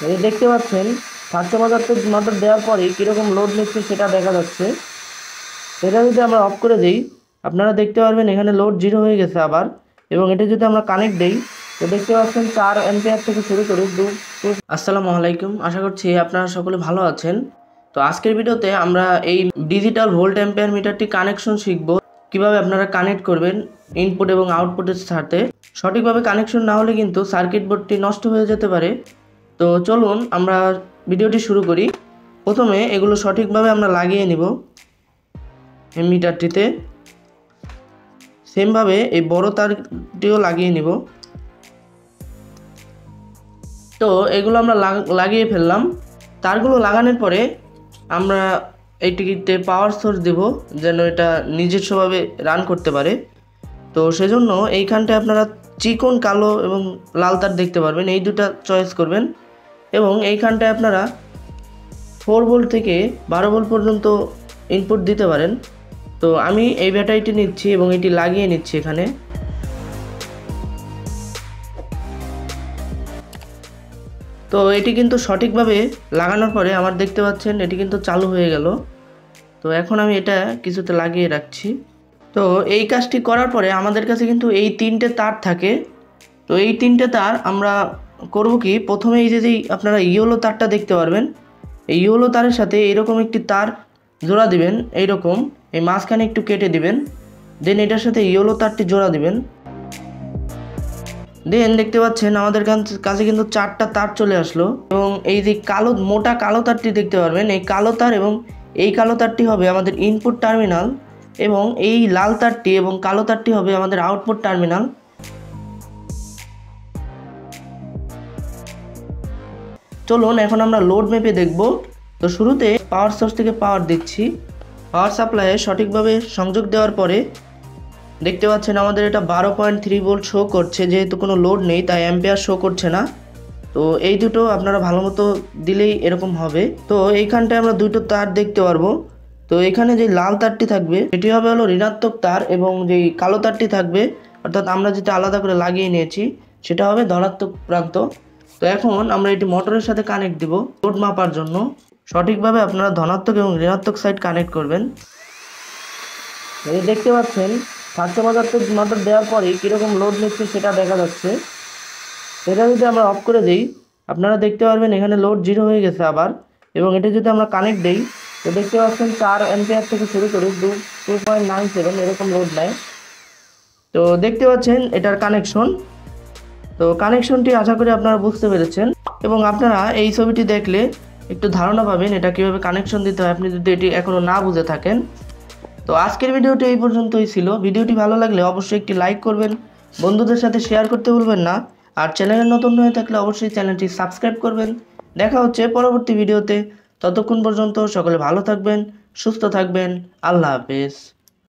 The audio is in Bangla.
এই দেখতে পাচ্ছেন 775 মোটর দেওয়ার পরে কীরকম লোড নিচ্ছে সেটা দেখা যাচ্ছে। এটা যদি আমরা অফ করে দিই আপনারা দেখতে পারবেন এখানে লোড জিরো হয়ে গেছে আবার। এবং এটা যদি আমরা কানেক্ট দিই তো দেখতে পাচ্ছেন 4 অ্যাম্পিয়ার থেকে শুরু করে আসসালামু আলাইকুম, আশা করছি আপনারা সকলে ভালো আছেন। তো আজকের ভিডিওতে আমরা এই ডিজিটাল ভোল্ট অ্যাম্পিয়ার মিটারটি কানেকশন শিখব, কিভাবে আপনারা কানেক্ট করবেন ইনপুট এবং আউটপুটের সাথে। সঠিকভাবে কানেকশন না হলে কিন্তু সার্কিট বোর্ডটি নষ্ট হয়ে যেতে পারে। তো চলুন আমরা ভিডিওটি শুরু করি। প্রথমে এগুলো সঠিকভাবে আমরা লাগিয়ে নিব এই মিটারটিতে। সেমভাবে এই বড় তারটিও লাগিয়ে নিব। তো এগুলো আমরা লাগিয়ে ফেললাম। তারগুলো লাগানোর পরে আমরা এইটিতে পাওয়ার সোর্স দেব যেন এটা নিজস্বভাবে রান করতে পারে। তো সেজন্য এইখানটায় আপনারা চিকন কালো এবং লাল তার দেখতে পারবেন, এই দুটা চয়েস করবেন। এবং এইখানটায় আপনারা 4 ভোল্ট থেকে 12 ভোল্ট পর্যন্ত ইনপুট দিতে পারেন। তো আমি এই ব্যাটারিটি নিচ্ছি এবং এটি লাগিয়ে নিচ্ছি এখানে। তো এটি কিন্তু সঠিকভাবে লাগানোর পরে আমার দেখতে পাচ্ছেন এটি কিন্তু চালু হয়ে গেল। তো এখন আমি এটা কিছুতে লাগিয়ে রাখছি। তো এই কাজটি করার পরে আমাদের কাছে কিন্তু এই 3টে তার থাকে। তো এই 3টে তার আমরা করব কি, প্রথমে এই যে আপনারা ইয়েলো তারটা দেখতে পারবেন, এই ইয়েলো তারের সাথে এরকম একটি তার জোড়া দিবেন, এইরকম এই মাঝখানে একটু কেটে দিবেন। দেন এটার সাথে ইয়েলো তারটি জোড়া দিবেন। দেন দেখতে পাচ্ছেন আমাদের কাছে কিন্তু 4টা তার চলে আসলো। এবং এই যে মোটা কালো তারটি দেখতে পারবেন, এই কালো তার এবং এই কালো তারটি হবে আমাদের ইনপুট টার্মিনাল, এবং এই লাল তারটি এবং কালো তারটি হবে আমাদের আউটপুট টার্মিনাল। চলুন এখন আমরা লোড মেপে দেখব। তো শুরুতে পাওয়ার সোর্স থেকে পাওয়ার দিচ্ছি। পাওয়ার সাপ্লাইয়ে সঠিকভাবে সংযোগ দেওয়ার পরে দেখতে পাচ্ছেন আমাদের এটা 12.3 ভোল্ট শো করছে, যেহেতু কোনো লোড নেই তাই অ্যাম্পিয়ার শো করছে না। তো এই দুটো আপনারা ভালো মতো দিলেই এরকম হবে। তো এইখানটায় আমরা দুটো তার দেখতে পারবো। তো এখানে যে লাল তারটি থাকবে এটি হবে হলো ঋণাত্মক তার, এবং যেই কালো তারটি থাকবে অর্থাৎ আমরা যেটা আলাদা করে লাগিয়ে নিয়েছি সেটা হবে ধনাত্মক প্রান্ত। তো এখন আমরা এটি মোটরের সাথে কানেক্ট দিব লোড মাপার জন্য। সঠিকভাবে আপনারা ধনাত্মক এবং ঋণাত্মক সাইড কানেক্ট করবেন। এই দেখতে পাচ্ছেন 775 মোটর দেওয়ার পরে কীরকম লোড নিচ্ছে সেটা দেখা যাচ্ছে। এটা যদি আমরা অফ করে দিই আপনারা দেখতে পারবেন এখানে লোড জিরো হয়ে গেছে আবার। এবং এটা যদি আমরা কানেক্ট দিই তো দেখতে পাচ্ছেন 4 অ্যাম্পিয়ার থেকে শুরু করে 2.97 এরকম লোড নেয়। তো দেখতে পাচ্ছেন এটার কানেকশন। তো কানেকশনটি আশা করি আপনারা বুঝতে পেরেছেন, এবং আপনারা এই ছবিটি দেখলে একটু ধারণা পাবেন এটা কীভাবে কানেকশন দিতে হয়, আপনি যদি এটি এখনও না বুঝে থাকেন। তো আজকের ভিডিওটি এই পর্যন্তই ছিল। ভিডিওটি ভালো লাগলে অবশ্যই একটি লাইক করবেন, বন্ধুদের সাথে শেয়ার করতে ভুলবেন না। আর চ্যানেলে নতুন হয়ে থাকলে অবশ্যই চ্যানেলটি সাবস্ক্রাইব করবেন। দেখা হচ্ছে পরবর্তী ভিডিওতে। ততক্ষণ পর্যন্ত সকলে ভালো থাকবেন, সুস্থ থাকবেন। আল্লাহ হাফেজ।